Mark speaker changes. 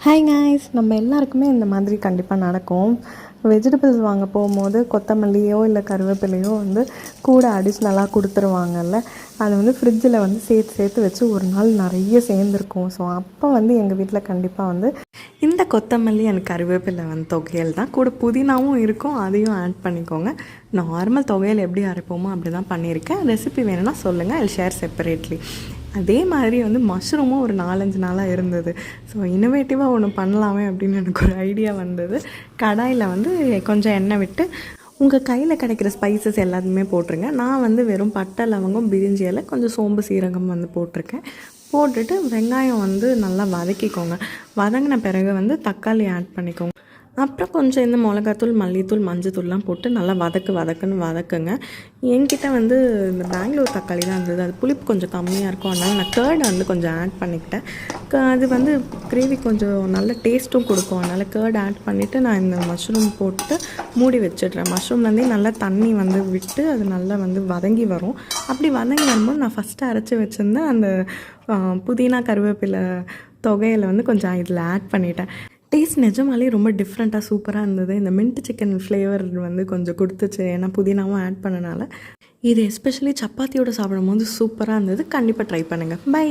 Speaker 1: Hi guys, நம்ம எல்லாருக்குமே இந்த மாதிரி கண்டிப்பாக நடக்கும். வெஜிடபிள்ஸ் வாங்க போகும்போது கொத்தமல்லியோ இல்லை கருவேப்பிலையோ கூட அடிஷ்னலாக கொடுத்துருவாங்கல்ல. அதை ஃப்ரிட்ஜில் சேர்த்து சேர்த்து வச்சு ஒரு நாள் நிறைய சேர்ந்துருக்கும். ஸோ அப்போ எங்கள் வீட்டில் கண்டிப்பாக இந்த கொத்தமல்லி எனக்கு கருவேப்பிலை தொகையல் தான், கூட புதினாவும் இருக்கும், அதையும் ஆட் பண்ணிக்கோங்க. நார்மல் தொகையல் எப்படி அரைப்போமோ அப்படி தான் பண்ணியிருக்கேன். ரெசிபி வேணும்னா சொல்லுங்கள், ஐ ஷேர் செப்பரேட்லி. அதே மாதிரி மஷ்ரூமும் ஒரு 4-5 நாளாக இருந்தது. ஸோ இன்னோவேட்டிவாக ஒன்று பண்ணலாமே அப்படின்னு எனக்கு ஒரு ஐடியா வந்தது. கடாயில் கொஞ்சம் எண்ணெய் விட்டு உங்கள் கையில் கிடைக்கிற ஸ்பைசஸ் எல்லாத்தையுமே போட்டுருங்க. நான் வெறும் பட்டை, லவங்கம், பிரிஞ்சி இலை, கொஞ்சம் சோம்பு, சீரகம் போட்டிருக்கேன். போட்டுட்டு வெங்காயம் நல்லா வதக்கிக்கோங்க. வதங்கின பிறகு தக்காளி ஆட் பண்ணிக்கோங்க. அப்புறம் கொஞ்சம் இந்த மிளகாத்தூள், மல்லித்தூள், மஞ்சத்தூள்லாம் போட்டு நல்லா வதக்குங்க. என்கிட்ட இந்த பெங்களூர் தக்காளி தான் இருந்தது. அது புளிப்பு கொஞ்சம் கம்மியாக இருக்கும், அதனால் நான் கேர்டு கொஞ்சம் ஆட் பண்ணிக்கிட்டேன். அது கிரேவி கொஞ்சம் நல்ல டேஸ்ட்டும் கொடுக்கும், அதனால் கேர்டு ஆட் பண்ணிவிட்டு நான் இந்த மஷ்ரூம் போட்டு மூடி வச்சிடுறேன். மஷ்ரூம்லேருந்தே நல்லா தண்ணி விட்டு அது நல்லா வதங்கி வரும். அப்படி வதங்கி வரும்போது நான் ஃபஸ்ட்டு அரைச்சி வச்சுருந்தேன் அந்த புதினா கருவேப்பிலை தொகையில் கொஞ்சம் இதில் ஆட் பண்ணிட்டேன். டேஸ்ட் நிஜமாலே ரொம்ப டிஃப்ரெண்ட்டாக சூப்பராக இருந்தது. இந்த மின்ட் சிக்கன் ஃப்ளேவர் கொஞ்சம் கொடுத்துச்சு, ஏன்னா புதினாவும் ஆட் பண்ணனால. இது எஸ்பெஷலி சப்பாத்தியோடு சாப்பிடும்போது சூப்பராக இருந்தது. கண்டிப்பாக ட்ரை பண்ணுங்கள். பை.